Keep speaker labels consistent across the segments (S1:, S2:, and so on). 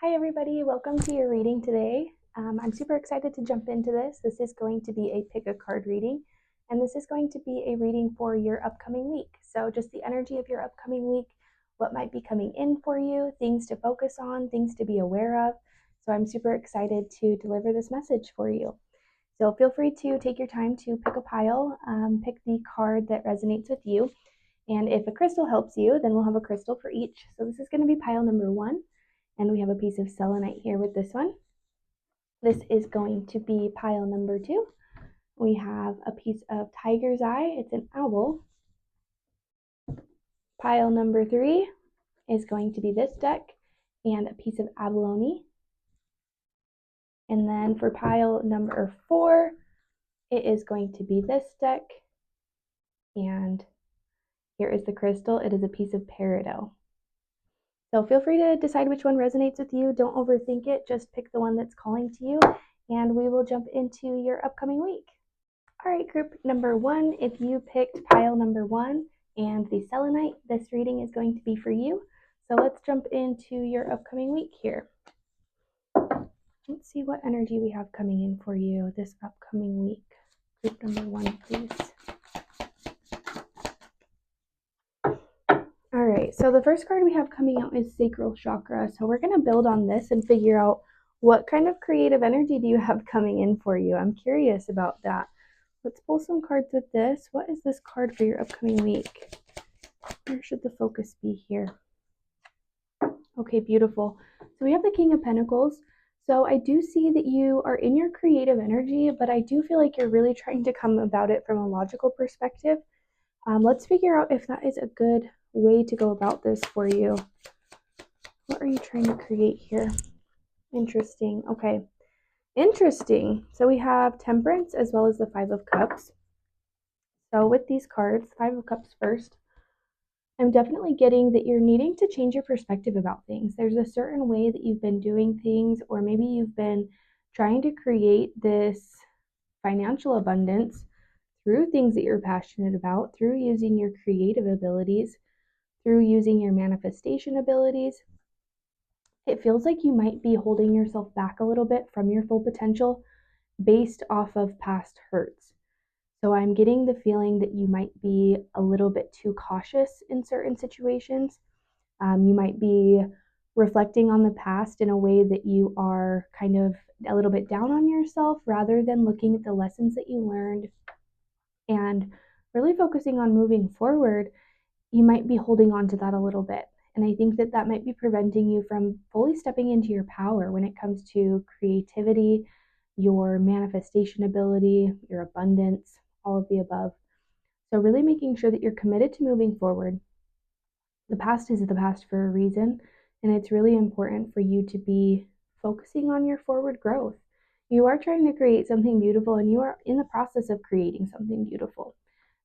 S1: Hi everybody, welcome to your reading today. I'm super excited to jump into this. This is going to be a pick a card reading, and this is going to be a reading for your upcoming week. So just the energy of your upcoming week, what might be coming in for you, things to focus on, things to be aware of. So I'm super excited to deliver this message for you. So feel free to take your time to pick a pile, pick the card that resonates with you. And if a crystal helps you, then we'll have a crystal for each. So this is going to be pile number 1. And we have a piece of selenite here with this one. This is going to be pile number 2. We have a piece of tiger's eye. It's an owl. Pile number 3 is going to be this deck and a piece of abalone. And then for pile number 4, it is going to be this deck. And here is the crystal. It is a piece of peridot. So feel free to decide which one resonates with you. Don't overthink it. Just pick the one that's calling to you, and we will jump into your upcoming week. All right, group number 1, if you picked pile number 1 and the selenite, this reading is going to be for you. So let's jump into your upcoming week here. Let's see what energy we have coming in for you this upcoming week. Group number 1, please. All right, so the first card we have coming out is Sacral Chakra. So we're going to build on this and figure out what kind of creative energy do you have coming in for you. I'm curious about that. Let's pull some cards with this. What is this card for your upcoming week? Where should the focus be here? Okay, beautiful. So we have the King of Pentacles. So I do see that you are in your creative energy, but I do feel like you're really trying to come about it from a logical perspective. Let's figure out if that is a good way to go about this for you. What are you trying to create here? Interesting. Okay. Interesting. So we have Temperance as well as the Five of Cups. So with these cards, Five of Cups first, I'm definitely getting that you're needing to change your perspective about things. There's a certain way that you've been doing things, or maybe you've been trying to create this financial abundance through things that you're passionate about, through using your creative abilities, through using your manifestation abilities. It feels like you might be holding yourself back a little bit from your full potential based off of past hurts. So I'm getting the feeling that you might be a little bit too cautious in certain situations. You might be reflecting on the past in a way that you are kind of a little bit down on yourself rather than looking at the lessons that you learned and really focusing on moving forward. You might be holding on to that a little bit. And I think that that might be preventing you from fully stepping into your power when it comes to creativity, your manifestation ability, your abundance, all of the above. So really making sure that you're committed to moving forward. The past is the past for a reason, and it's really important for you to be focusing on your forward growth. You are trying to create something beautiful, and you are in the process of creating something beautiful.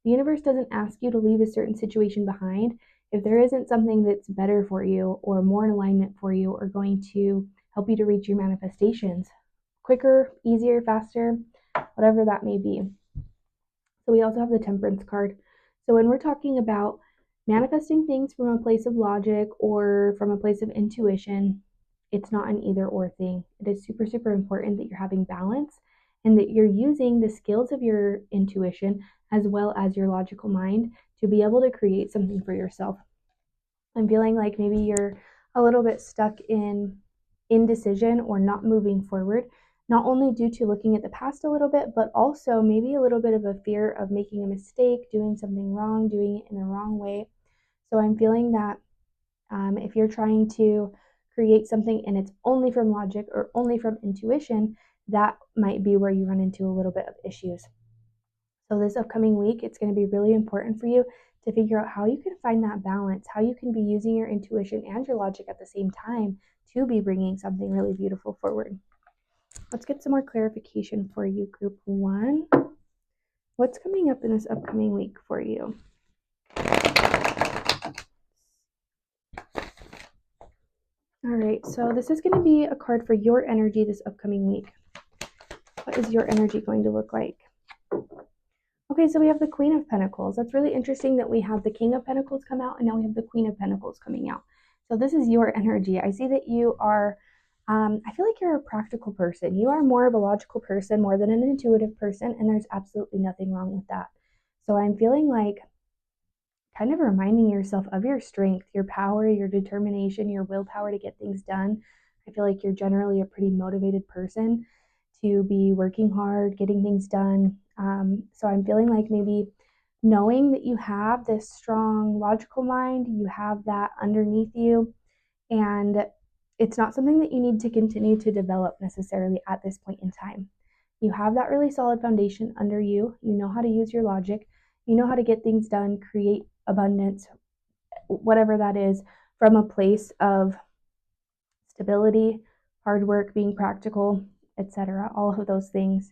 S1: The universe doesn't ask you to leave a certain situation behind if there isn't something that's better for you or more in alignment for you or going to help you to reach your manifestations quicker, easier, faster, whatever that may be. So we also have the Temperance card. So when we're talking about manifesting things from a place of logic or from a place of intuition, it's not an either or thing. It is super, super important that you're having balance and that you're using the skills of your intuition as well as your logical mind to be able to create something for yourself. I'm feeling like maybe you're a little bit stuck in indecision or not moving forward, not only due to looking at the past a little bit, but also maybe a little bit of a fear of making a mistake, doing something wrong, doing it in the wrong way. So I'm feeling that if you're trying to create something and it's only from logic or only from intuition, that might be where you run into a little bit of issues. So this upcoming week, it's going to be really important for you to figure out how you can find that balance, how you can be using your intuition and your logic at the same time to be bringing something really beautiful forward. Let's get some more clarification for you, group 1. What's coming up in this upcoming week for you? All right, so this is going to be a card for your energy this upcoming week. What is your energy going to look like? Okay, so we have the Queen of Pentacles. That's really interesting that we have the King of Pentacles come out and now we have the Queen of Pentacles coming out. So this is your energy. I see that you are I feel like you're a practical person. You are more of a logical person more than an intuitive person, and there's absolutely nothing wrong with that. So I'm feeling like kind of reminding yourself of your strength, your power, your determination, your willpower to get things done. I feel like you're generally a pretty motivated person to be working hard, getting things done. So I'm feeling like maybe knowing that you have this strong logical mind, you have that underneath you, and it's not something that you need to continue to develop necessarily at this point in time. You have that really solid foundation under you. You know how to use your logic. You know how to get things done, create abundance, whatever that is, from a place of stability, hard work, being practical, etc. All of those things.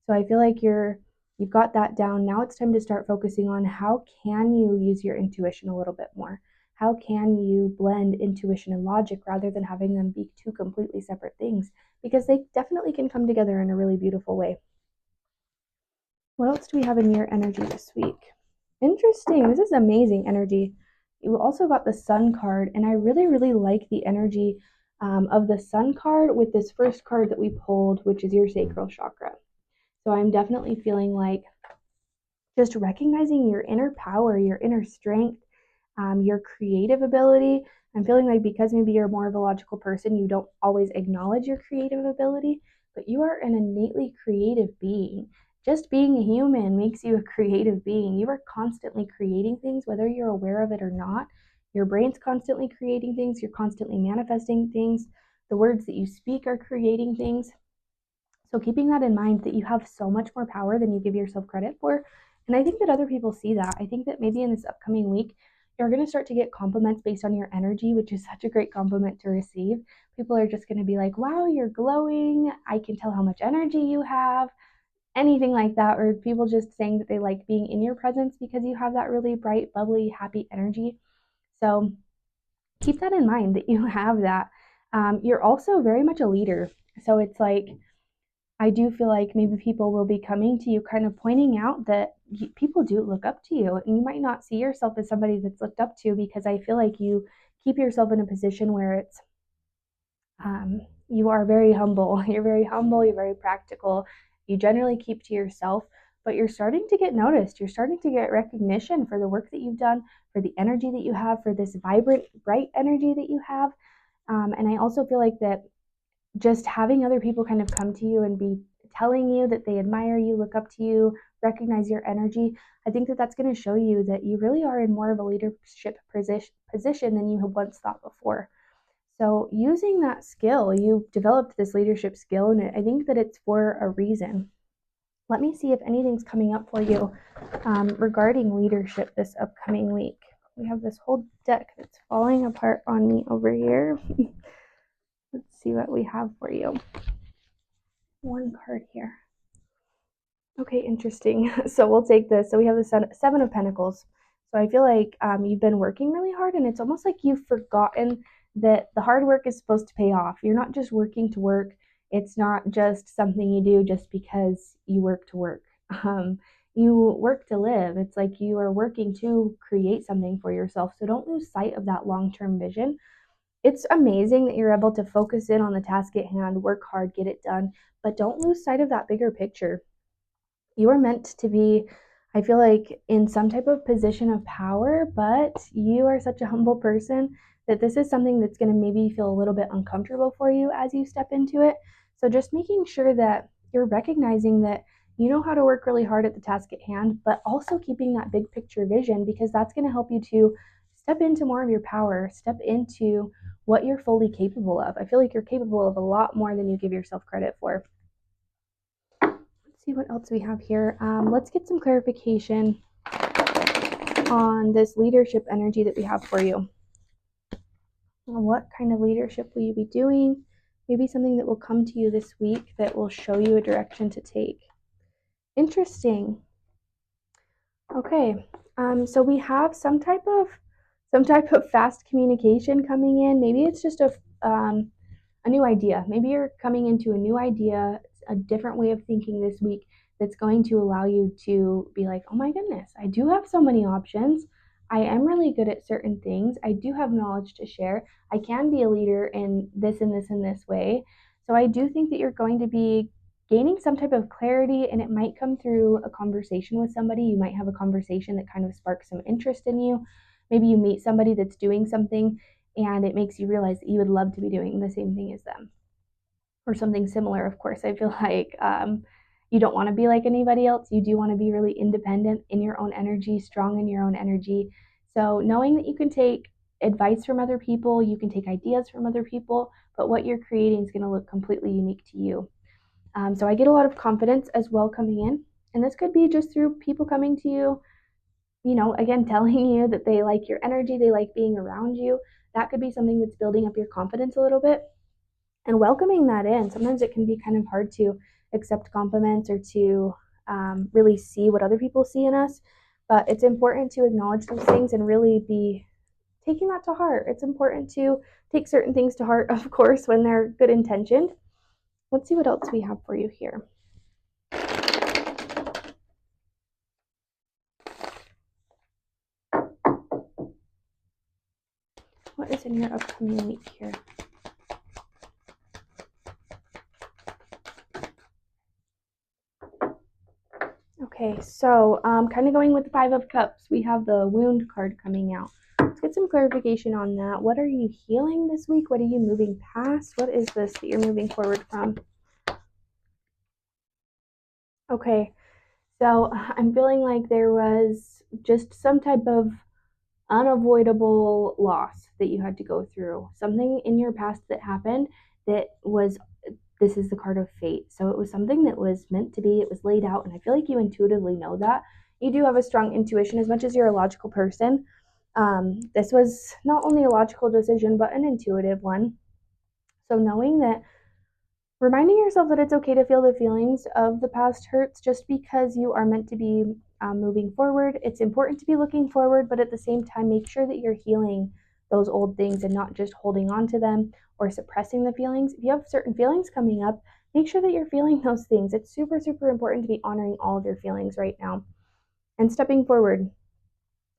S1: So I feel like you've got that down. Now it's time to start focusing on how can you use your intuition a little bit more? How can you blend intuition and logic rather than having them be two completely separate things? Because they definitely can come together in a really beautiful way. What else do we have in your energy this week? Interesting. This is amazing energy. You also got the Sun card, and I really, really like the energy of the Sun card with this first card that we pulled, which is your sacral chakra. So I'm definitely feeling like just recognizing your inner power, your inner strength, your creative ability. I'm feeling like because maybe you're more of a logical person, you don't always acknowledge your creative ability, but you are an innately creative being. Just being a human makes you a creative being. You are constantly creating things, whether you're aware of it or not. Your brain's constantly creating things, you're constantly manifesting things. The words that you speak are creating things. So keeping that in mind that you have so much more power than you give yourself credit for. And I think that other people see that. I think that maybe in this upcoming week, you're going to start to get compliments based on your energy, which is such a great compliment to receive. People are just going to be like, wow, you're glowing. I can tell how much energy you have. Anything like that, or people just saying that they like being in your presence because you have that really bright, bubbly, happy energy. So keep that in mind that you have that. You're also very much a leader. So it's like, I do feel like maybe people will be coming to you kind of pointing out that people do look up to you, and you might not see yourself as somebody that's looked up to because I feel like you keep yourself in a position where it's you are very humble. You're very humble, you're very practical. You generally keep to yourself, but you're starting to get noticed. You're starting to get recognition for the work that you've done, for the energy that you have, for this vibrant, bright energy that you have. And I also feel like that just having other people kind of come to you and be telling you that they admire you, look up to you, recognize your energy, I think that that's going to show you that you really are in more of a leadership position than you had once thought before. So, using that skill, you've developed this leadership skill, and I think that it's for a reason. Let me see if anything's coming up for you regarding leadership this upcoming week. We have this whole deck that's falling apart on me over here. Let's see what we have for you. One card here. Okay, interesting. So we'll take this. So we have the Seven of Pentacles. So I feel like you've been working really hard, and it's almost like you've forgotten that the hard work is supposed to pay off. You're not just working to work. It's not just something you do just because you work to work. Um, you work to live. It's like you are working to create something for yourself. So don't lose sight of that long-term vision. It's amazing that you're able to focus in on the task at hand, work hard, get it done, but don't lose sight of that bigger picture. You are meant to be, I feel like, in some type of position of power, but you are such a humble person that this is something that's going to maybe feel a little bit uncomfortable for you as you step into it. So just making sure that you're recognizing that you know how to work really hard at the task at hand, but also keeping that big picture vision, because that's going to help you to step into more of your power, step into what you're fully capable of. I feel like you're capable of a lot more than you give yourself credit for. Let's see what else we have here. Let's get some clarification on this leadership energy that we have for you. What kind of leadership will you be doing? Maybe something that will come to you this week that will show you a direction to take. Interesting. Okay, so we have some type of fast communication coming in. Maybe it's just a new idea. Maybe you're coming into a new idea, a different way of thinking this week that's going to allow you to be like, oh my goodness, I do have so many options. I am really good at certain things. I do have knowledge to share. I can be a leader in this and this and this way. So I do think that you're going to be gaining some type of clarity, and it might come through a conversation with somebody. You might have a conversation that kind of sparks some interest in you. Maybe you meet somebody that's doing something and it makes you realize that you would love to be doing the same thing as them or something similar. Of course, I feel like you don't want to be like anybody else. You do want to be really independent in your own energy, strong in your own energy. So knowing that you can take advice from other people, you can take ideas from other people, but what you're creating is going to look completely unique to you. So I get a lot of confidence as well coming in. And this could be just through people coming to you, again, telling you that they like your energy, they like being around you. That could be something that's building up your confidence a little bit and welcoming that in. Sometimes it can be kind of hard to accept compliments or to really see what other people see in us. But it's important to acknowledge those things and really be taking that to heart. It's important to take certain things to heart, of course, when they're good intentioned. Let's see what else we have for you here. What is in your upcoming week here? Okay, so kind of going with the Five of Cups, we have the Wound card coming out. Let's get some clarification on that. What are you healing this week? What are you moving past? What is this that you're moving forward from? Okay, so I'm feeling like there was just some type of unavoidable loss that you had to go through. Something in your past that happened that was, this is the card of fate. So it was something that was meant to be, it was laid out, and I feel like you intuitively know that. You do have a strong intuition as much as you're a logical person. This was not only a logical decision, but an intuitive one. So knowing that, reminding yourself that it's okay to feel the feelings of the past hurts just because you are meant to be moving forward. It's important to be looking forward, but at the same time, make sure that you're healing those old things and not just holding on to them or suppressing the feelings. If you have certain feelings coming up, make sure that you're feeling those things. It's super, super important to be honoring all of your feelings right now and stepping forward.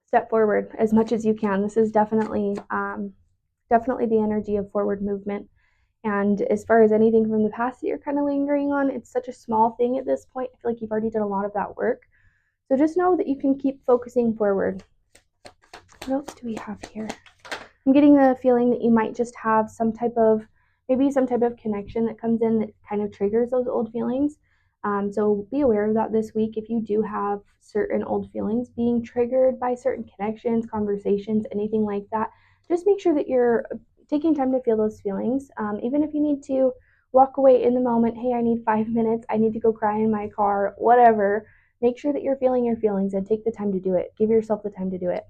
S1: Step forward as much as you can. This is definitely the energy of forward movement. And as far as anything from the past that you're kind of lingering on, it's such a small thing at this point. I feel like you've already done a lot of that work. So just know that you can keep focusing forward. What else do we have here? I'm getting the feeling that you might just have maybe some type of connection that comes in that kind of triggers those old feelings. So be aware of that this week. If you do have certain old feelings being triggered by certain connections, conversations, anything like that, just make sure that you're taking time to feel those feelings. Even if you need to walk away in the moment, hey, I need 5 minutes, I need to go cry in my car, whatever, make sure that you're feeling your feelings and take the time to do it. Give yourself the time to do it.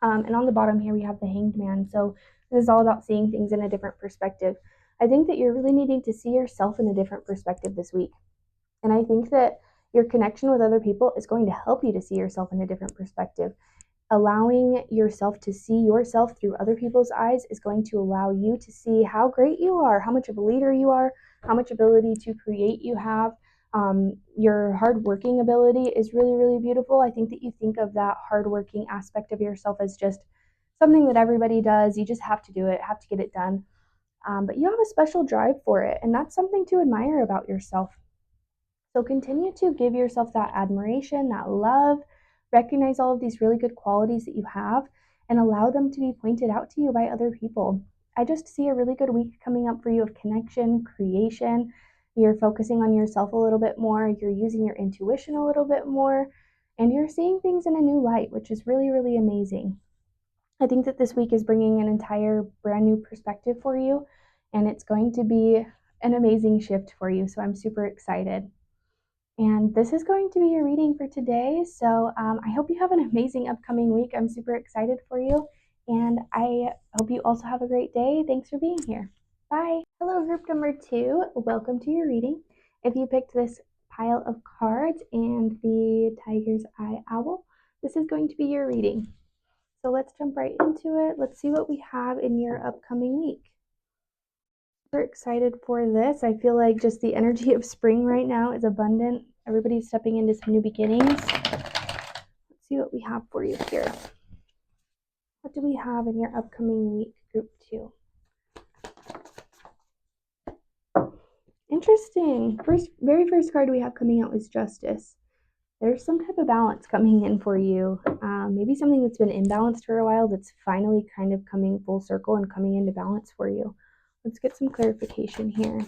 S1: And on the bottom here, we have the Hanged Man. So this is all about seeing things in a different perspective. I think that you're really needing to see yourself in a different perspective this week. And I think that your connection with other people is going to help you to see yourself in a different perspective. Allowing yourself to see yourself through other people's eyes is going to allow you to see how great you are, how much of a leader you are, how much ability to create you have. Your hardworking ability is really, really beautiful. I think that you think of that hardworking aspect of yourself as just something that everybody does. You just have to do it, have to get it done. But you have a special drive for it, and that's something to admire about yourself. So continue to give yourself that admiration, that love, recognize all of these really good qualities that you have, and allow them to be pointed out to you by other people. I just see a really good week coming up for you of connection, creation. You're focusing on yourself a little bit more, you're using your intuition a little bit more, and you're seeing things in a new light, which is really, really amazing. I think that this week is bringing an entire brand new perspective for you, and it's going to be an amazing shift for you. So I'm super excited. And this is going to be your reading for today. So I hope you have an amazing upcoming week. I'm super excited for you. And I hope you also have a great day. Thanks for being here. Bye. Hello, group number 2. Welcome to your reading. If you picked this pile of cards and the Tiger's Eye Owl, this is going to be your reading. So let's jump right into it. Let's see what we have in your upcoming week. Super excited for this. I feel like just the energy of spring right now is abundant. Everybody's stepping into some new beginnings. Let's see what we have for you here. What do we have in your upcoming week, group 2? Interesting. Very first card we have coming out is Justice. There's some type of balance coming in for you. Maybe something that's been imbalanced for a while that's finally kind of coming full circle and coming into balance for you. Let's get some clarification here.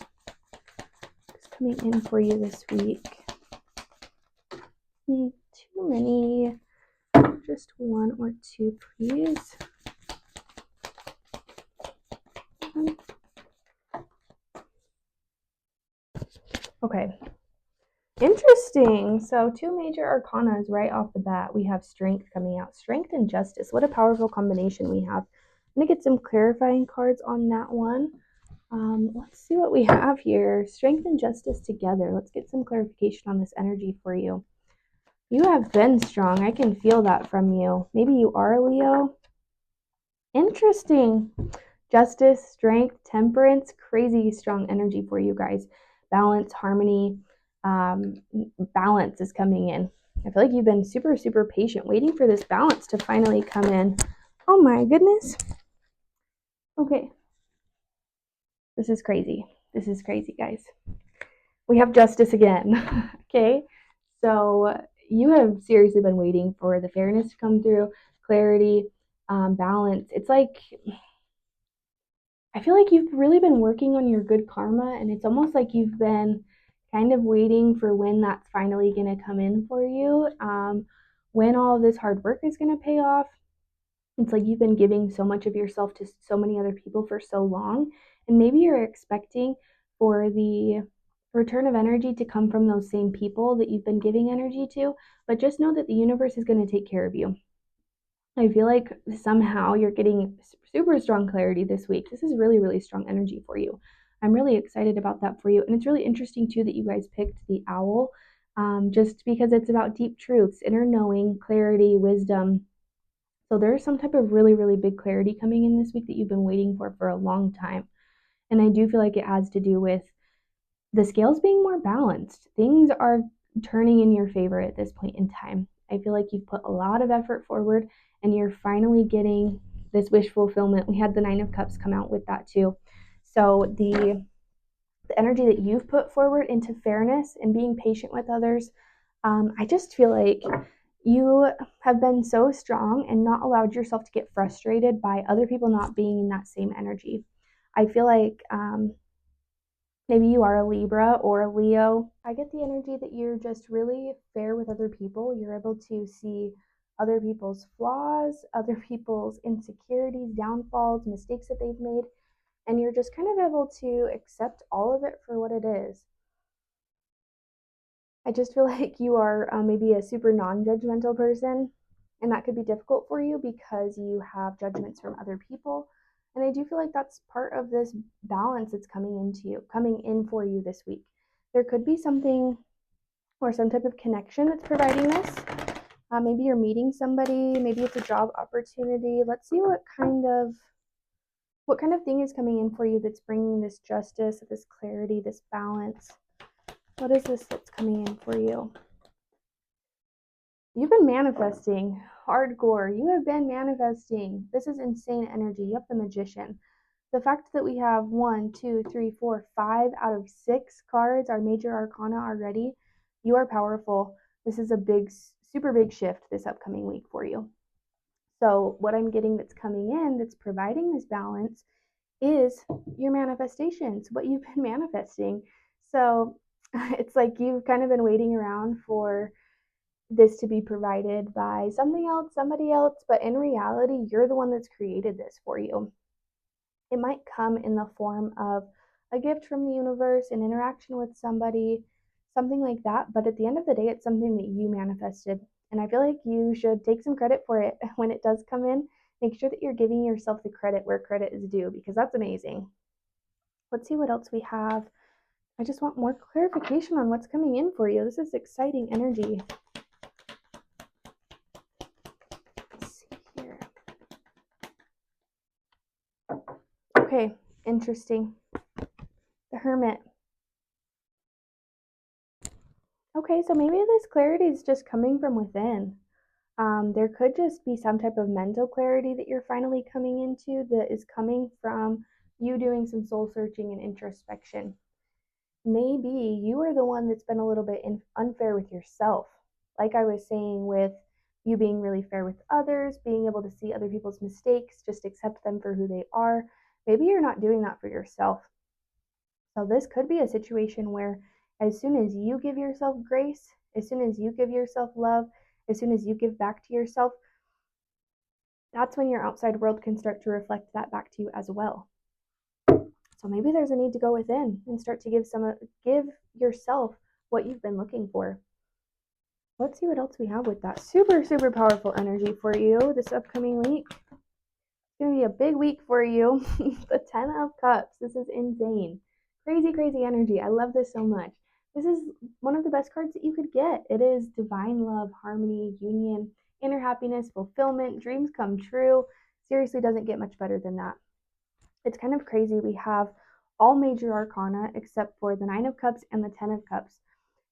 S1: What's coming in for you this week? Too many. Just 1 or 2, please. Okay. Interesting. So 2 major arcanas right off the bat. We have Strength coming out. Strength and Justice. What a powerful combination we have. I'm going to get some clarifying cards on that one. Let's see what we have here. Strength and Justice together. Let's get some clarification on this energy for you. You have been strong. I can feel that from you. Maybe you are a Leo. Interesting. Justice, strength, temperance, crazy strong energy for you guys. Balance, harmony, balance is coming in. I feel like you've been super, super patient, waiting for this balance to finally come in. Oh my goodness. Okay. This is crazy. This is crazy, guys. We have Justice again. Okay. So you have seriously been waiting for the fairness to come through, clarity, balance. It's like, I feel like you've really been working on your good karma, and it's almost like you've been kind of waiting for when that's finally going to come in for you, when all of this hard work is going to pay off. It's like you've been giving so much of yourself to so many other people for so long, and maybe you're expecting for the return of energy to come from those same people that you've been giving energy to, but just know that the universe is going to take care of you. I feel like somehow you're getting super strong clarity this week. This is really, really strong energy for you. I'm really excited about that for you. And it's really interesting, too, that you guys picked the owl, just because it's about deep truths, inner knowing, clarity, wisdom. So there's some type of really, really big clarity coming in this week that you've been waiting for a long time. And I do feel like it has to do with the scales being more balanced. Things are turning in your favor at this point in time. I feel like you've put a lot of effort forward and you're finally getting this wish fulfillment. We had the 9 of Cups come out with that too. So the energy that you've put forward into fairness and being patient with others, I just feel like you have been so strong and not allowed yourself to get frustrated by other people not being in that same energy. I feel like maybe you are a Libra or a Leo. I get the energy that you're just really fair with other people. You're able to see other people's flaws, other people's insecurities, downfalls, mistakes that they've made, and you're just kind of able to accept all of it for what it is. I just feel like you are maybe a super non judgmental person, and that could be difficult for you because you have judgments from other people. And I do feel like that's part of this balance that's coming in for you this week. There could be something or some type of connection that's providing this. Maybe you're meeting somebody, maybe it's a job opportunity. Let's see what kind of thing is coming in for you that's bringing this justice, this clarity, this balance. What is this that's coming in for you? You've been manifesting hardcore. You have been manifesting. This is insane energy. You have the Magician. The fact that we have 1, 2, 3, 4, 5 out of 6 cards are major arcana already. You are powerful. This is a big, super big shift this upcoming week for you. So what I'm getting that's coming in, that's providing this balance, is your manifestations, what you've been manifesting. So it's like you've kind of been waiting around for this to be provided by something else, somebody else, but in reality, you're the one that's created this for you. It might come in the form of a gift from the universe, an interaction with somebody, something like that. But at the end of the day, it's something that you manifested. And I feel like you should take some credit for it when it does come in. Make sure that you're giving yourself the credit where credit is due, because that's amazing. Let's see what else we have. I just want more clarification on what's coming in for you. This is exciting energy. Okay, interesting. The Hermit. Okay, so maybe this clarity is just coming from within. There could just be some type of mental clarity that you're finally coming into that is coming from you doing some soul searching and introspection. Maybe you are the one that's been a little bit unfair with yourself. Like I was saying, with you being really fair with others, being able to see other people's mistakes, just accept them for who they are. Maybe you're not doing that for yourself. So, this could be a situation where, as soon as you give yourself grace, as soon as you give yourself love, as soon as you give back to yourself, that's when your outside world can start to reflect that back to you as well. So maybe there's a need to go within and start to give yourself what you've been looking for. Let's see what else we have with that. Super, super powerful energy for you this upcoming week. It's going to be a big week for you. The 10 of Cups. This is insane. Crazy, crazy energy. I love this so much. This is one of the best cards that you could get. It is divine love, harmony, union, inner happiness, fulfillment, dreams come true. Seriously, doesn't get much better than that. It's kind of crazy. We have all major arcana except for the 9 of Cups and the 10 of Cups.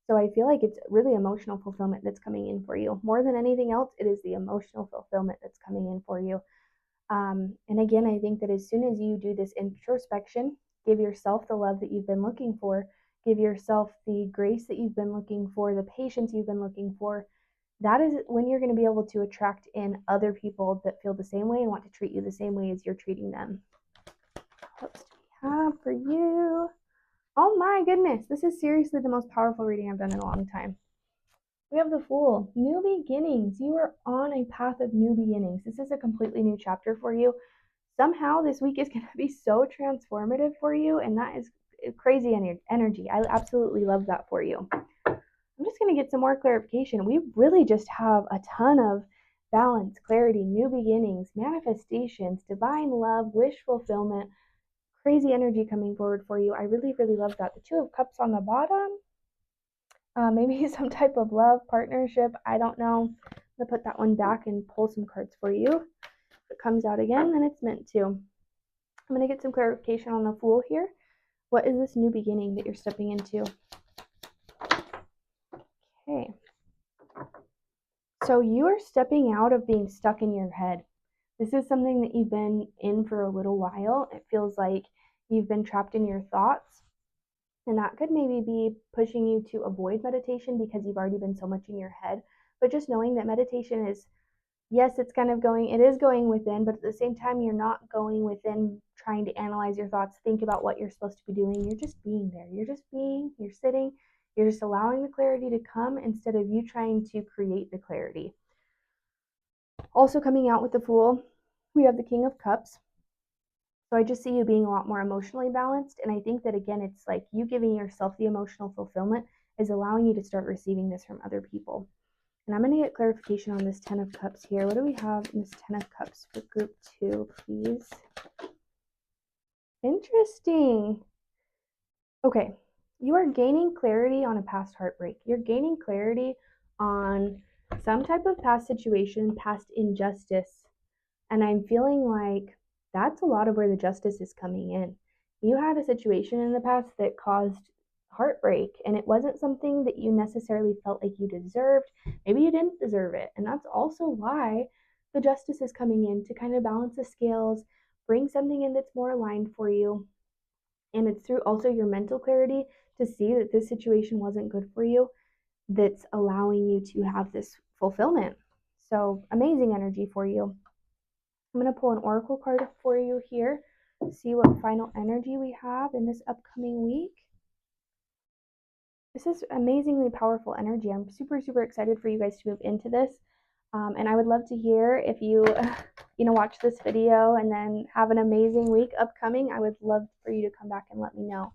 S1: So I feel like it's really emotional fulfillment that's coming in for you. More than anything else, it is the emotional fulfillment that's coming in for you. And again, I think that as soon as you do this introspection, give yourself the love that you've been looking for, give yourself the grace that you've been looking for, the patience you've been looking for, that is when you're going to be able to attract in other people that feel the same way and want to treat you the same way as you're treating them. What else do we have for you? Oh my goodness, this is seriously the most powerful reading I've done in a long time. We have the Fool. New beginnings. You are on a path of new beginnings. This is a completely new chapter for you. Somehow this week is going to be so transformative for you, and that is crazy energy. I absolutely love that for you. I'm just going to get some more clarification. We really just have a ton of balance, clarity, new beginnings, manifestations, divine love, wish fulfillment, crazy energy coming forward for you. I really, really love that. The 2 of Cups on the bottom. Maybe some type of love, partnership. I don't know. I'm going to put that one back and pull some cards for you. If it comes out again, then it's meant to. I'm going to get some clarification on the Fool here. What is this new beginning that you're stepping into? Okay. So you are stepping out of being stuck in your head. This is something that you've been in for a little while. It feels like you've been trapped in your thoughts. And that could maybe be pushing you to avoid meditation because you've already been so much in your head. But just knowing that meditation is, yes, it is going within, but at the same time, you're not going within trying to analyze your thoughts, think about what you're supposed to be doing. You're just being there. You're just being, you're sitting, you're just allowing the clarity to come instead of you trying to create the clarity. Also coming out with the Fool, we have the King of Cups. So I just see you being a lot more emotionally balanced. And I think that, again, it's like you giving yourself the emotional fulfillment is allowing you to start receiving this from other people. And I'm going to get clarification on this 10 of Cups here. What do we have in this 10 of Cups for group 2, please? Interesting. Okay. You are gaining clarity on a past heartbreak. You're gaining clarity on some type of past situation, past injustice. And I'm feeling like that's a lot of where the justice is coming in. You had a situation in the past that caused heartbreak, and it wasn't something that you necessarily felt like you deserved. Maybe you didn't deserve it. And that's also why the justice is coming in to kind of balance the scales, bring something in that's more aligned for you. And it's through also your mental clarity to see that this situation wasn't good for you that's allowing you to have this fulfillment. So, amazing energy for you. I'm going to pull an oracle card for you here, see what final energy we have in this upcoming week. This is amazingly powerful energy. I'm super, super excited for you guys to move into this. And I would love to hear if you, watch this video and then have an amazing week upcoming. I would love for you to come back and let me know.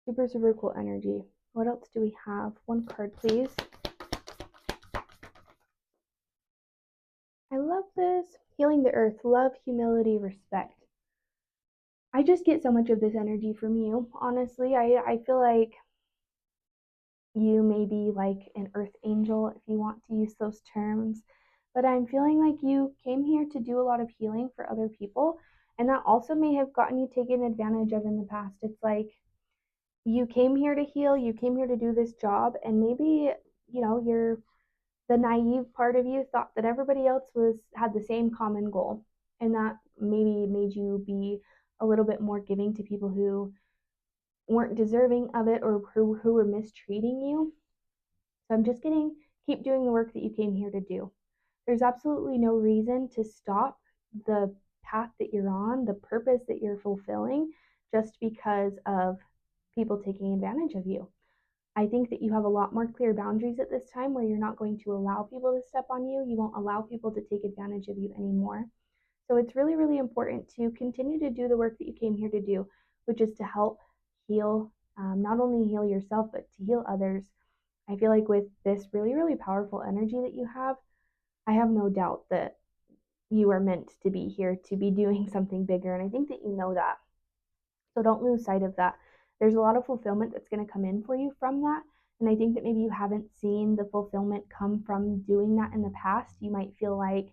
S1: Super, super cool energy. What else do we have? One card, please. I love this. Healing the earth, love, humility, respect. I just get so much of this energy from you. Honestly, I feel like you may be like an earth angel if you want to use those terms, but I'm feeling like you came here to do a lot of healing for other people, and that also may have gotten you taken advantage of in the past. It's like you came here to heal, you came here to do this job, and maybe, you're the naive part of you thought that everybody else had the same common goal, and that maybe made you be a little bit more giving to people who weren't deserving of it or who were mistreating you. So I'm just getting keep doing the work that you came here to do. There's absolutely no reason to stop the path that you're on, the purpose that you're fulfilling, just because of people taking advantage of you. I think that you have a lot more clear boundaries at this time where you're not going to allow people to step on you. You won't allow people to take advantage of you anymore. So it's really, really important to continue to do the work that you came here to do, which is to help heal, not only heal yourself, but to heal others. I feel like with this really, really powerful energy that you have, I have no doubt that you are meant to be here to be doing something bigger. And I think that you know that. So don't lose sight of that. There's a lot of fulfillment that's going to come in for you from that. And I think that maybe you haven't seen the fulfillment come from doing that in the past. You might feel like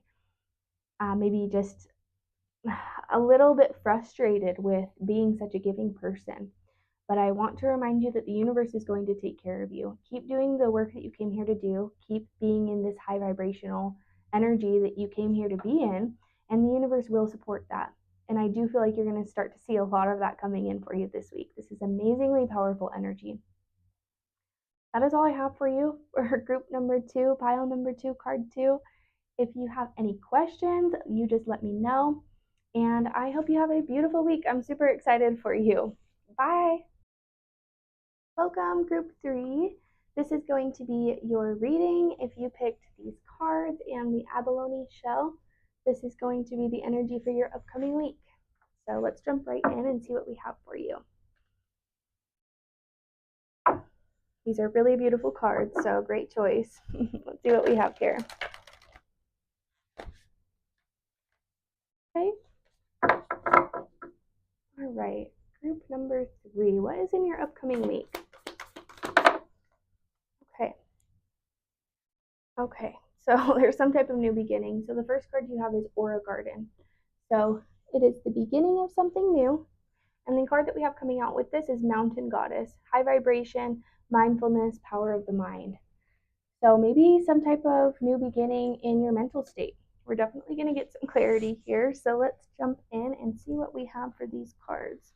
S1: maybe just a little bit frustrated with being such a giving person. But I want to remind you that the universe is going to take care of you. Keep doing the work that you came here to do. Keep being in this high vibrational energy that you came here to be in, and the universe will support that. And I do feel like you're going to start to see a lot of that coming in for you this week. This is amazingly powerful energy. That is all I have for you for group number 2, pile number 2, card 2. If you have any questions, you just let me know. And I hope you have a beautiful week. I'm super excited for you. Bye. Welcome, group 3. This is going to be your reading. If you picked these cards and the abalone shell, this is going to be the energy for your upcoming week. So let's jump right in and see what we have for you. These are really beautiful cards, so great choice. Let's see what we have here. Okay. All right, group number 3. What is in your upcoming week? Okay, so there's some type of new beginning. So the first card you have is Aura Garden. So it is the beginning of something new. And the card that we have coming out with this is Mountain Goddess, high vibration, mindfulness, power of the mind. So maybe some type of new beginning in your mental state. We're definitely going to get some clarity here. So let's jump in and see what we have for these cards.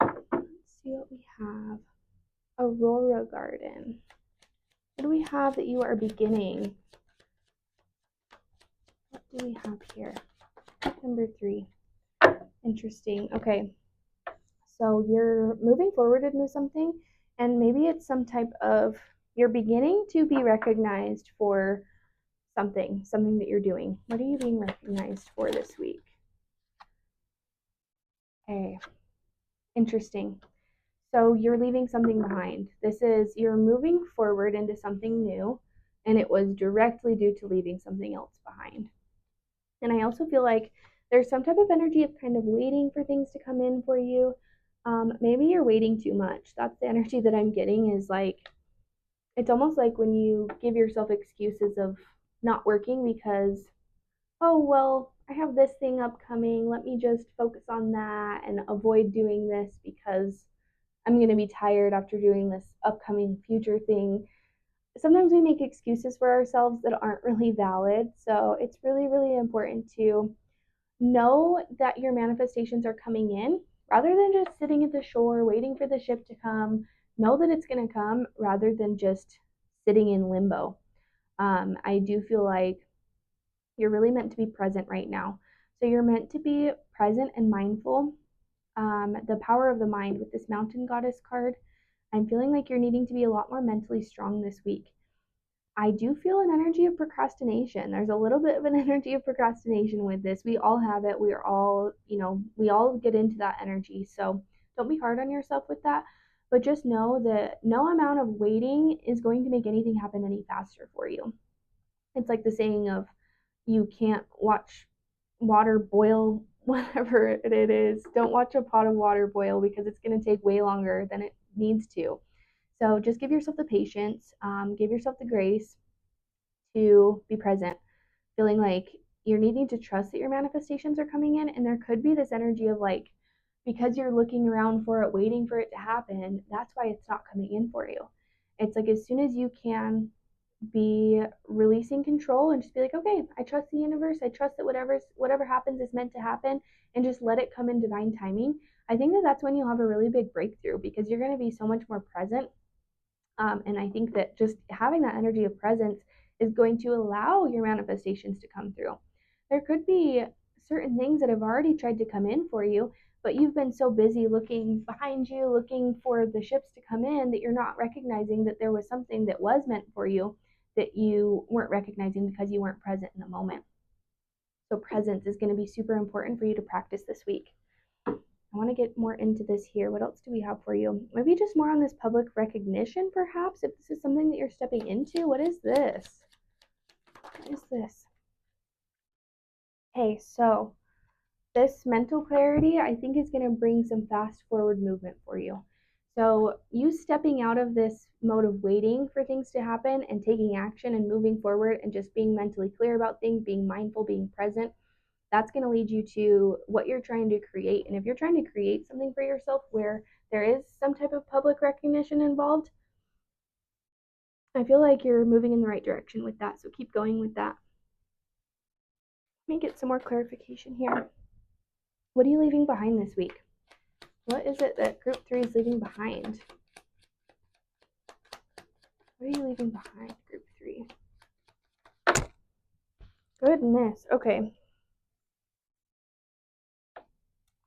S1: Let's see what we have. Aurora Garden. What do we have that you are beginning? What do we have here? Number 3. Interesting. Okay. So you're moving forward into something, and maybe it's some type of, you're beginning to be recognized for something that you're doing. What are you being recognized for this week? Okay. Interesting. So you're leaving something behind. This is, you're moving forward into something new, and it was directly due to leaving something else behind. And I also feel like there's some type of energy of kind of waiting for things to come in for you. Maybe you're waiting too much. That's the energy that I'm getting, is like, it's almost like when you give yourself excuses of not working because, oh, well, I have this thing upcoming. Let me just focus on that and avoid doing this because I'm going to be tired after doing this upcoming future thing. Sometimes we make excuses for ourselves that aren't really valid. So it's really, really important to know that your manifestations are coming in rather than just sitting at the shore waiting for the ship to come. Know that it's going to come rather than just sitting in limbo. I do feel like you're really meant to be present right now. So you're meant to be present and mindful. The power of the mind with this Mountain Goddess card, I'm feeling like you're needing to be a lot more mentally strong this week. I do feel an energy of procrastination. There's a little bit of an energy of procrastination with this. We all have it. We are all, we all get into that energy. So don't be hard on yourself with that. But just know that no amount of waiting is going to make anything happen any faster for you. It's like the saying of, you can't watch water boil, whatever it is. Don't watch a pot of water boil because it's going to take way longer than it needs to. So just give yourself the patience, give yourself the grace to be present, feeling like you're needing to trust that your manifestations are coming in. And there could be this energy of like, because you're looking around for it, waiting for it to happen, that's why it's not coming in for you. It's like as soon as you can be releasing control and just be like, okay, I trust the universe. I trust that whatever happens is meant to happen, and just let it come in divine timing. I think that that's when you'll have a really big breakthrough because you're going to be so much more present. And I think that just having that energy of presence is going to allow your manifestations to come through. There could be certain things that have already tried to come in for you, but you've been so busy looking behind you, looking for the ships to come in, that you're not recognizing that there was something that was meant for you that you weren't recognizing because you weren't present in the moment. So, presence is going to be super important for you to practice this week. I want to get more into this here. What else do we have for you? Maybe just more on this public recognition, perhaps, if this is something that you're stepping into. What is this? What is this? Okay, so this mental clarity, I think, is going to bring some fast forward movement for you. So, you stepping out of this mode of waiting for things to happen and taking action and moving forward and just being mentally clear about things, being mindful, being present, that's going to lead you to what you're trying to create. And if you're trying to create something for yourself where there is some type of public recognition involved, I feel like you're moving in the right direction with that. So keep going with that. Let me get some more clarification here. What are you leaving behind this week? What is it that group 3 is leaving behind? What are you leaving behind, group 3? Goodness. Okay.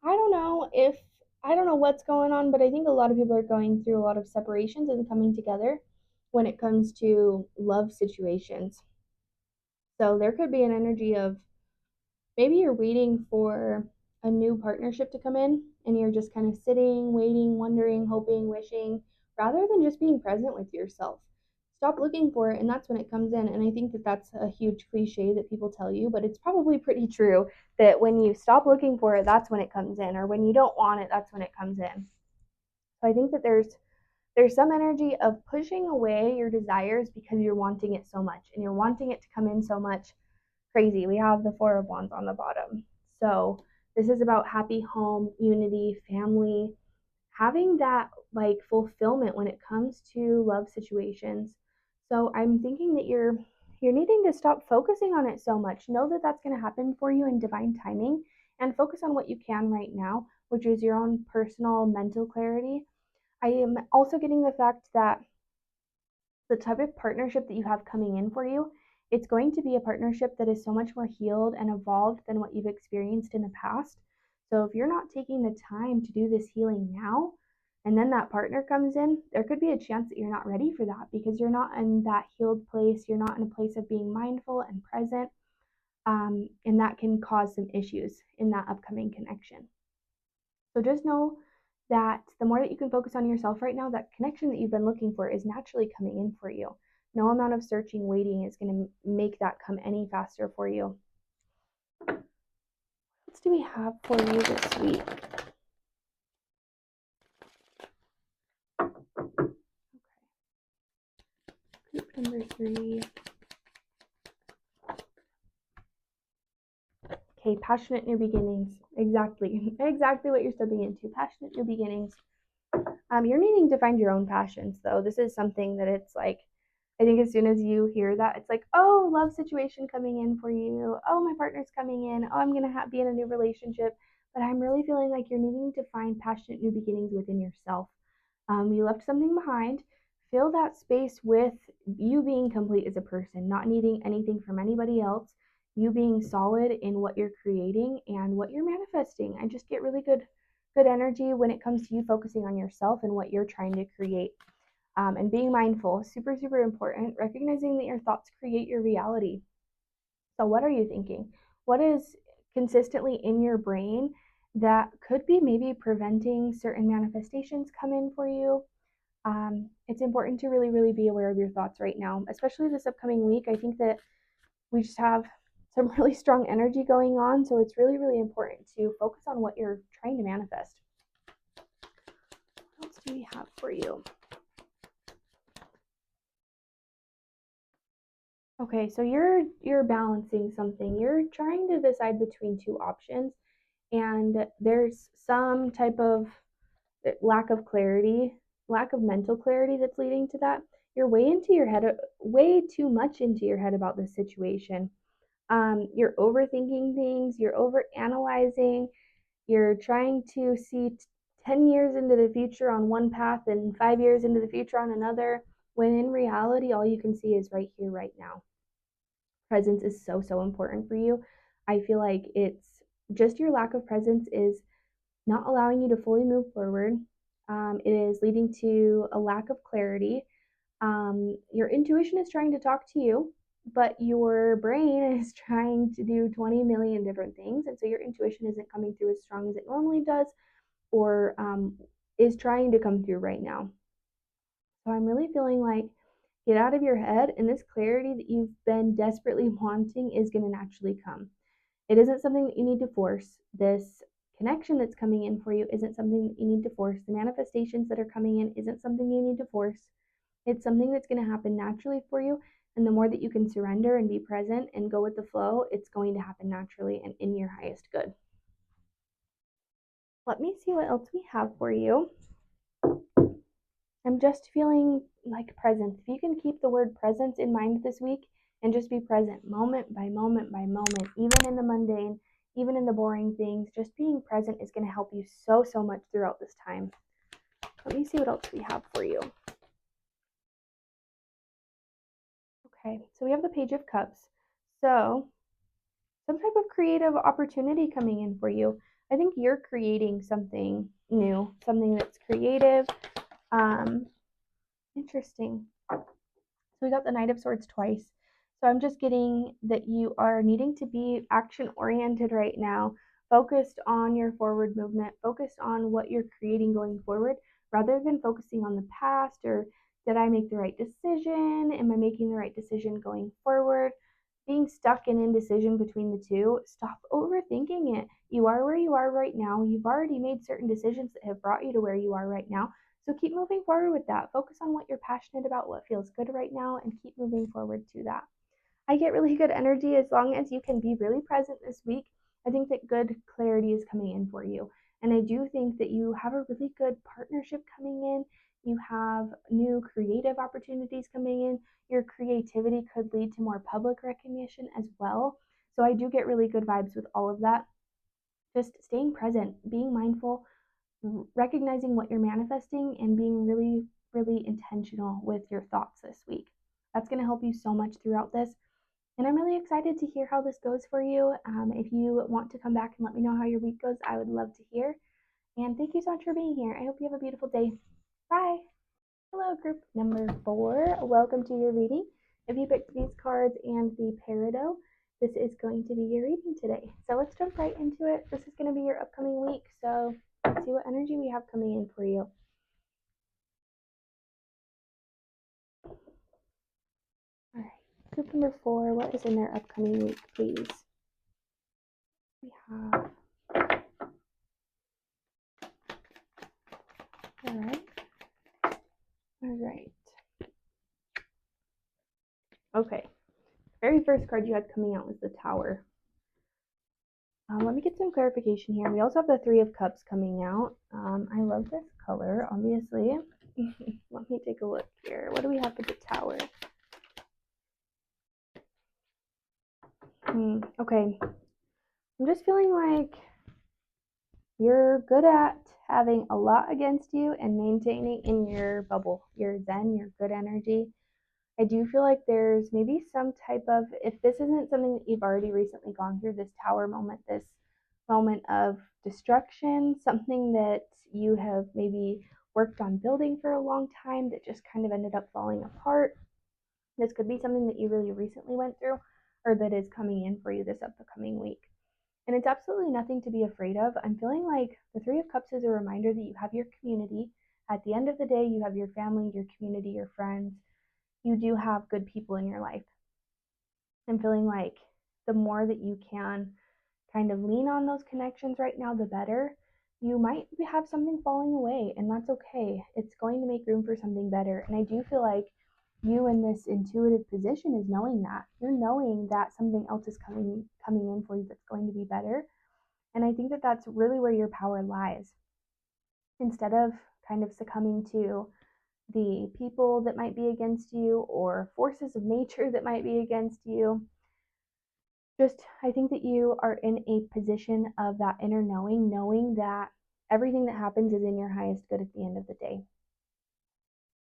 S1: I don't know what's going on, but I think a lot of people are going through a lot of separations and coming together when it comes to love situations. So there could be an energy of maybe you're waiting for a new partnership to come in and you're just kind of sitting, waiting, wondering, hoping, wishing, rather than just being present with yourself. Stop looking for it, and that's when it comes in. And I think that that's a huge cliche that people tell you, but it's probably pretty true that when you stop looking for it, that's when it comes in, or when you don't want it, that's when it comes in. So I think that there's some energy of pushing away your desires because you're wanting it so much and you're wanting it to come in so much. Crazy. We have the 4 of Wands on the bottom. So this is about happy home, unity, family, having that like fulfillment when it comes to love situations. So I'm thinking that you're needing to stop focusing on it so much. Know that that's going to happen for you in divine timing, and focus on what you can right now, which is your own personal mental clarity. I am also getting the fact that the type of partnership that you have coming in for you, it's going to be a partnership that is so much more healed and evolved than what you've experienced in the past. So if you're not taking the time to do this healing now, and then that partner comes in, there could be a chance that you're not ready for that because you're not in that healed place. You're not in a place of being mindful and present. And that can cause some issues in that upcoming connection. So just know that the more that you can focus on yourself right now, that connection that you've been looking for is naturally coming in for you. No amount of searching, waiting is going to make that come any faster for you. What else do we have for you this week? Okay. Group number 3. Okay, passionate new beginnings. Exactly what you're stepping into. Passionate new beginnings. You're needing to find your own passions, though. This is something that it's like, I think as soon as you hear that, it's like, oh, love situation coming in for you. Oh, my partner's coming in. Oh, I'm going to be in a new relationship. But I'm really feeling like you're needing to find passionate new beginnings within yourself. You left something behind. Fill that space with you being complete as a person, not needing anything from anybody else, you being solid in what you're creating and what you're manifesting. I just get really good energy when it comes to you focusing on yourself and what you're trying to create. And being mindful, super, super important. Recognizing that your thoughts create your reality. So, what are you thinking? What is consistently in your brain that could be maybe preventing certain manifestations come in for you? It's important to really, really be aware of your thoughts right now, especially this upcoming week. I think that we just have some really strong energy going on. So, it's really, really important to focus on what you're trying to manifest. What else do we have for you? Okay, so you're balancing something. You're trying to decide between 2 options, and there's some type of lack of clarity, lack of mental clarity that's leading to that. you're way into your head, way too much into your head about this situation. You're overthinking things, you're over analyzing, you're trying to see 10 years into the future on one path and 5 years into the future on another, when in reality, all you can see is right here, right now. Presence is so, so important for you. I feel like it's just your lack of presence is not allowing you to fully move forward. It is leading to a lack of clarity. Your intuition is trying to talk to you, but your brain is trying to do 20 million different things. And so your intuition isn't coming through as strong as it normally does, or is trying to come through right now. So I'm really feeling like get out of your head, and this clarity that you've been desperately wanting is going to naturally come. It isn't something that you need to force. This connection that's coming in for you isn't something that you need to force. The manifestations that are coming in isn't something you need to force. It's something that's going to happen naturally for you. And the more that you can surrender and be present and go with the flow, it's going to happen naturally and in your highest good. Let me see what else we have for you. I'm just feeling like presence. If you can keep the word presence in mind this week and just be present moment by moment by moment, even in the mundane, even in the boring things, just being present is going to help you so, so much throughout this time. Let me see what else we have for you. Okay, so we have the Page of Cups. So, some type of creative opportunity coming in for you. I think you're creating something new, something that's creative. Interesting. So we got the Knight of Swords twice. So I'm just getting that you are needing to be action oriented right now, focused on your forward movement, focused on what you're creating going forward, rather than focusing on the past or did I make the right decision? Am I making the right decision going forward? Being stuck in indecision between the two, stop overthinking it. You are where you are right now. You've already made certain decisions that have brought you to where you are right now. So keep moving forward with that. Focus on what you're passionate about, what feels good right now, and keep moving forward to that. I get really good energy as long as you can be really present this week. I think that good clarity is coming in for you. And I do think that you have a really good partnership coming in. You have new creative opportunities coming in. Your creativity could lead to more public recognition as well. So I do get really good vibes with all of that. Just staying present, being mindful, recognizing what you're manifesting, and being really, really intentional with your thoughts this week. That's going to help you so much throughout this. And I'm really excited to hear how this goes for you. If you want to come back and let me know how your week goes, I would love to hear. And thank you so much for being here. I hope you have a beautiful day. Bye. Hello, group number 4. Welcome to your reading. If you picked these cards and the Peridot, this is going to be your reading today. So let's jump right into it. This is going to be your upcoming week. So let's see what energy we have coming in for you. All right, group number 4, what is in their upcoming week, please? We have, all right. Okay, very first card you had coming out was the Tower. Let me get some clarification here. We also have the Three of Cups coming out. I love this color, obviously. Let me take a look here. What do we have with the Tower? Okay. I'm just feeling like you're good at having a lot against you and maintaining in your bubble, your zen, your good energy. I do feel like there's maybe some type of, if this isn't something that you've already recently gone through, this Tower moment, this moment of destruction, something that you have maybe worked on building for a long time that just kind of ended up falling apart. This could be something that you really recently went through or that is coming in for you this upcoming week. And it's absolutely nothing to be afraid of. I'm feeling like the Three of Cups is a reminder that you have your community. At the end of the day, you have your family, your community, your friends. You do have good people in your life. I'm feeling like the more that you can kind of lean on those connections right now, the better. You might have something falling away, and that's okay. It's going to make room for something better. And I do feel like you in this intuitive position is knowing that. You're knowing that something else is coming in for you that's going to be better. And I think that that's really where your power lies. Instead of kind of succumbing to the people that might be against you or forces of nature that might be against you. Just, I think that you are in a position of that inner knowing that everything that happens is in your highest good at the end of the day.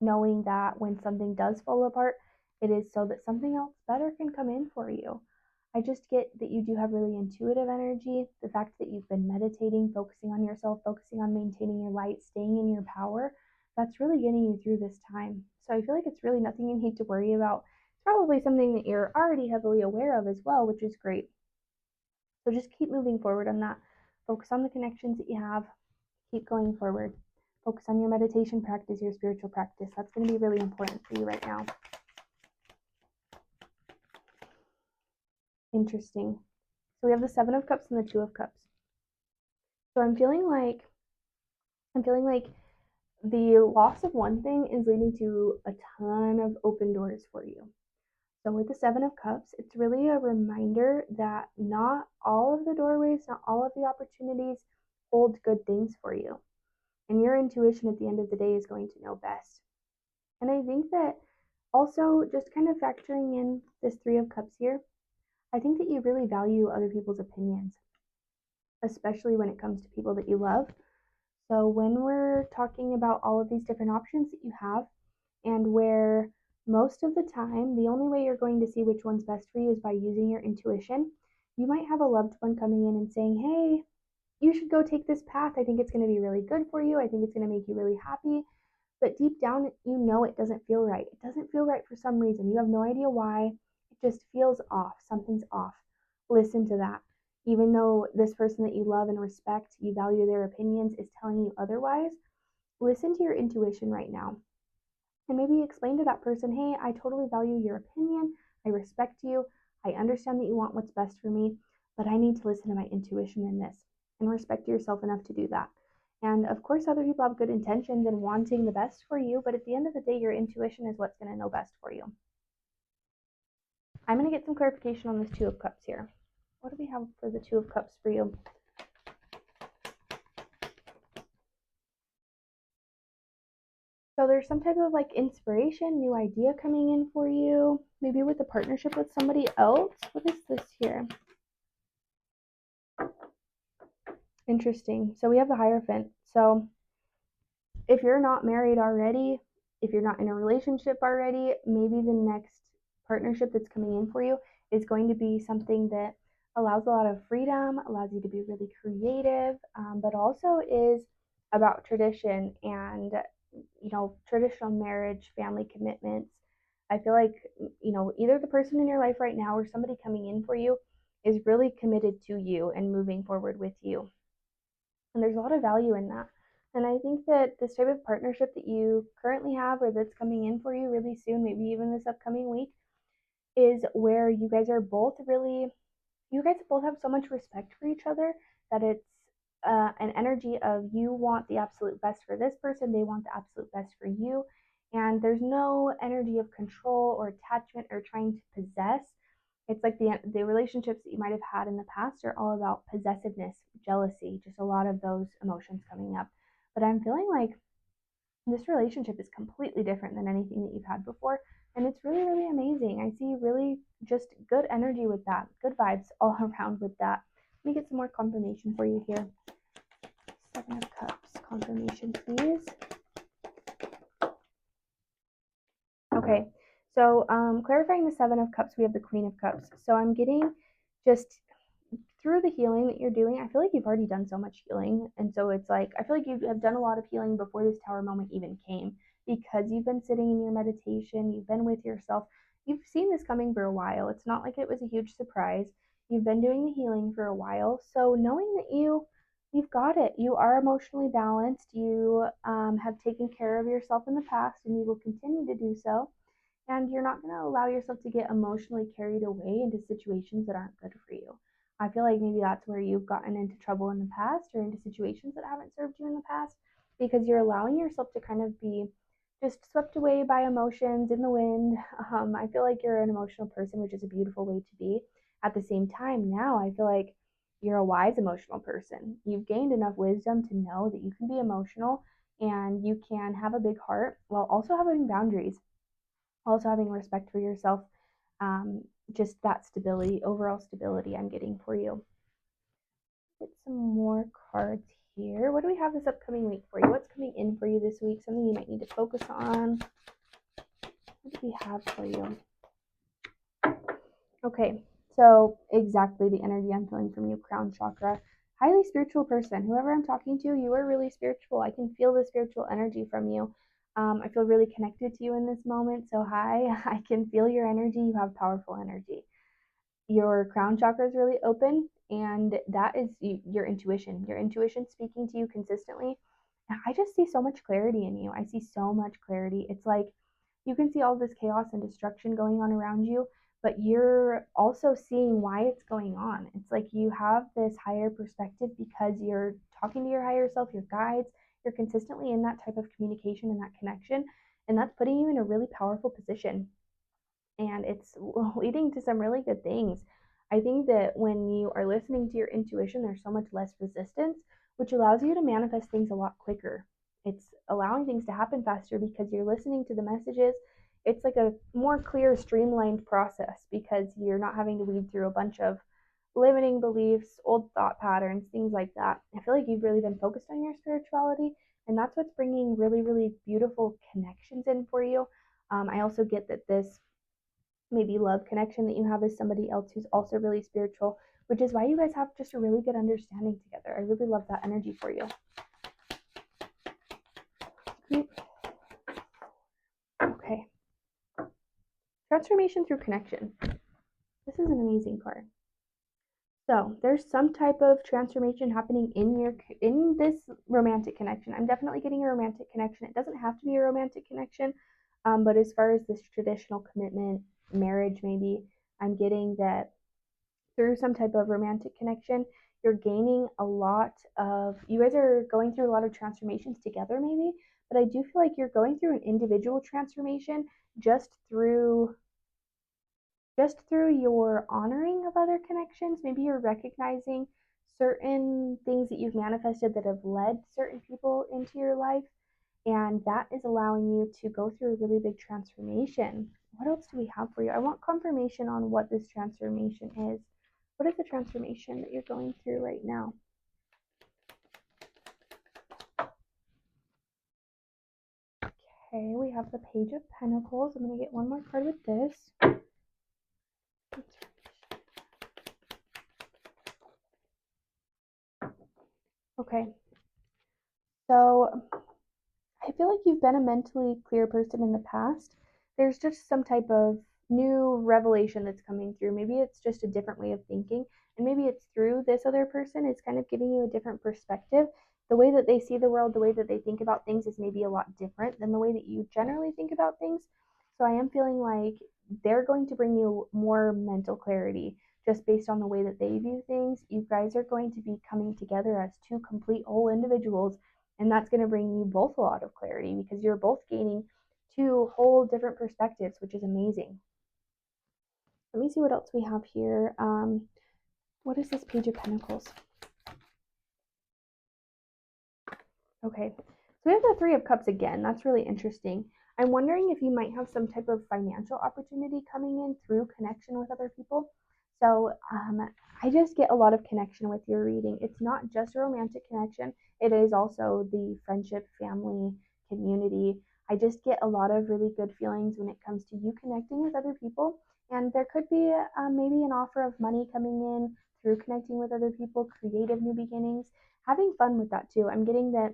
S1: Knowing that when something does fall apart, it is so that something else better can come in for you. I just get that you do have really intuitive energy. The fact that you've been meditating, focusing on yourself, focusing on maintaining your light, staying in your power, that's really getting you through this time. So I feel like it's really nothing you need to worry about. It's probably something that you're already heavily aware of as well, which is great. So just keep moving forward on that. Focus on the connections that you have. Keep going forward. Focus on your meditation practice, your spiritual practice. That's going to be really important for you right now. Interesting. So we have the Seven of Cups and the Two of Cups. So I'm feeling like the loss of one thing is leading to a ton of open doors for you. So with the Seven of Cups, it's really a reminder that not all of the doorways, not all of the opportunities hold good things for you. And your intuition at the end of the day is going to know best. And I think that also just kind of factoring in this Three of Cups here, I think that you really value other people's opinions, especially when it comes to people that you love. So when we're talking about all of these different options that you have, and where most of the time, the only way you're going to see which one's best for you is by using your intuition, you might have a loved one coming in and saying, hey, you should go take this path. I think it's going to be really good for you. I think it's going to make you really happy. But deep down, you know it doesn't feel right. It doesn't feel right for some reason. You have no idea why. It just feels off. Something's off. Listen to that. Even though this person that you love and respect, you value their opinions, is telling you otherwise, listen to your intuition right now. And maybe explain to that person, hey, I totally value your opinion. I respect you. I understand that you want what's best for me, but I need to listen to my intuition in this and respect yourself enough to do that. And of course, other people have good intentions and wanting the best for you, but at the end of the day, your intuition is what's going to know best for you. I'm going to get some clarification on this Two of Cups here. What do we have for the Two of Cups for you? So there's some type of like inspiration, new idea coming in for you, maybe with a partnership with somebody else. What is this here? Interesting. So we have the Hierophant. So if you're not married already, if you're not in a relationship already, maybe the next partnership that's coming in for you is going to be something that allows a lot of freedom, allows you to be really creative, but also is about tradition and, traditional marriage, family commitments. I feel like, either the person in your life right now or somebody coming in for you is really committed to you and moving forward with you. And there's a lot of value in that. And I think that this type of partnership that you currently have or that's coming in for you really soon, maybe even this upcoming week, is where you guys both have so much respect for each other that it's an energy of you want the absolute best for this person, they want the absolute best for you. And there's no energy of control or attachment or trying to possess. It's like the relationships that you might have had in the past are all about possessiveness, jealousy, just a lot of those emotions coming up. But I'm feeling like this relationship is completely different than anything that you've had before. And it's really, really amazing. I see really just good energy with that, good vibes all around with that. Let me get some more confirmation for you here. Seven of Cups, confirmation, please. Okay, so clarifying the Seven of Cups, we have the Queen of Cups. So I'm getting just through the healing that you're doing, I feel like you've already done so much healing. And so it's like, I feel like you have done a lot of healing before this Tower moment even came because you've been sitting in your meditation, you've been with yourself, you've seen this coming for a while. It's not like it was a huge surprise. You've been doing the healing for a while. So knowing that you've got it, you are emotionally balanced, you have taken care of yourself in the past, and you will continue to do so. And you're not going to allow yourself to get emotionally carried away into situations that aren't good for you. I feel like maybe that's where you've gotten into trouble in the past or into situations that haven't served you in the past because you're allowing yourself to kind of be just swept away by emotions in the wind. I feel like you're an emotional person, which is a beautiful way to be. At the same time, now I feel like you're a wise emotional person. You've gained enough wisdom to know that you can be emotional and you can have a big heart while also having boundaries, also having respect for yourself. Um, just that stability, overall stability I'm getting for you. Get some more cards here. What do we have this upcoming week for you? What's coming in for you this week? Something you might need to focus on. What do we have for you? Okay, so exactly the energy I'm feeling from you, crown chakra. Highly spiritual person. Whoever I'm talking to, you are really spiritual. I can feel the spiritual energy from you. I feel really connected to you in this moment. So, hi, I can feel your energy. You have powerful energy. Your crown chakra is really open, and that is your intuition. Your intuition speaking to you consistently. I just see so much clarity in you. I see so much clarity. It's like you can see all this chaos and destruction going on around you, but you're also seeing why it's going on. It's like you have this higher perspective because you're talking to your higher self, your guides. You're consistently in that type of communication and that connection, and that's putting you in a really powerful position, and it's leading to some really good things. I think that when you are listening to your intuition, there's so much less resistance, which allows you to manifest things a lot quicker. It's allowing things to happen faster because you're listening to the messages. It's like a more clear, streamlined process because you're not having to weed through a bunch of limiting beliefs, old thought patterns, things like that. I feel like you've really been focused on your spirituality, and that's what's bringing really, really beautiful connections in for you. I also get that this maybe love connection that you have is somebody else who's also really spiritual, which is why you guys have just a really good understanding together. I really love that energy for you. Okay. Transformation through connection. This is an amazing card. So there's some type of transformation happening in this romantic connection. I'm definitely getting a romantic connection. It doesn't have to be a romantic connection, but as far as this traditional commitment, marriage, maybe I'm getting that through some type of romantic connection, you're gaining a lot of, you guys are going through a lot of transformations together, maybe, but I do feel like you're going through an individual transformation just through your honoring of other connections. Maybe you're recognizing certain things that you've manifested that have led certain people into your life, and that is allowing you to go through a really big transformation. What else do we have for you? I want confirmation on what this transformation is. What is the transformation that you're going through right now? Okay, we have the Page of Pentacles. I'm going to get one more card with this. Okay, so I feel like you've been a mentally clear person in the past. There's just some type of new revelation that's coming through. Maybe it's just a different way of thinking, and maybe it's through this other person. It's kind of giving you a different perspective. The way that they see the world, the way that they think about things is maybe a lot different than the way that you generally think about things. So I am feeling like they're going to bring you more mental clarity just based on the way that they view things. You guys are going to be coming together as two complete whole individuals, and that's going to bring you both a lot of clarity because you're both gaining two whole different perspectives, which is amazing. Let me see what else we have here. What is this Page of Pentacles? Okay, so we have the Three of Cups again. That's really interesting. I'm wondering if you might have some type of financial opportunity coming in through connection with other people. So I just get a lot of connection with your reading. It's not just a romantic connection, it is also the friendship, family, community. I just get a lot of really good feelings when it comes to you connecting with other people. And there could be maybe an offer of money coming in through connecting with other people, creative new beginnings, having fun with that too. I'm getting that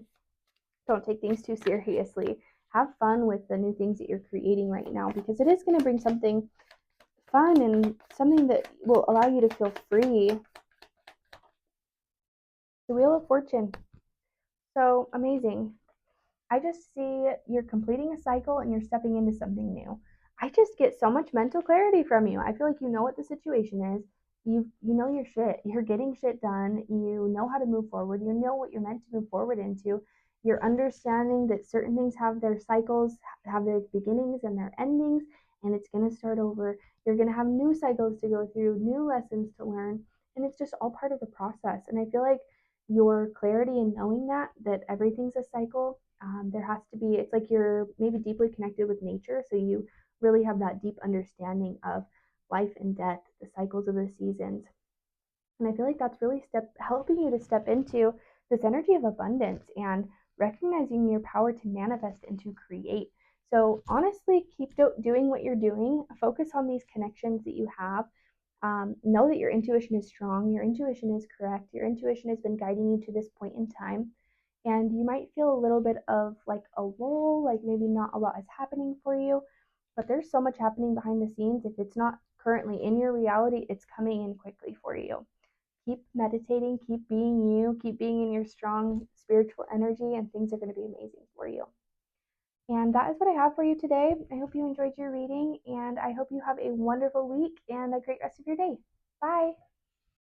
S1: don't take things too seriously. Have fun with the new things that you're creating right now because it is going to bring something fun and something that will allow you to feel free. The Wheel of Fortune. So amazing. I just see you're completing a cycle and you're stepping into something new. I just get so much mental clarity from you. I feel like you know what the situation is. You know your shit. You're getting shit done. You know how to move forward. You know what you're meant to move forward into. You're understanding that certain things have their cycles, have their beginnings and their endings, and it's going to start over. You're going to have new cycles to go through, new lessons to learn, and it's just all part of the process. And I feel like your clarity in knowing that everything's a cycle. There has to be, it's like you're maybe deeply connected with nature, so you really have that deep understanding of life and death, the cycles of the seasons. And I feel like that's really helping you to step into this energy of abundance and recognizing your power to manifest and to create. So honestly, keep doing what you're doing. Focus on these connections that you have. Know that your intuition is strong. Your intuition is correct. Your intuition has been guiding you to this point in time. And you might feel a little bit of like a lull, like maybe not a lot is happening for you, but there's so much happening behind the scenes. If it's not currently in your reality, it's coming in quickly for you. Keep meditating, keep being you, keep being in your strong spiritual energy, and things are going to be amazing for you. And that is what I have for you today. I hope you enjoyed your reading, and I hope you have a wonderful week and a great rest of your day. Bye.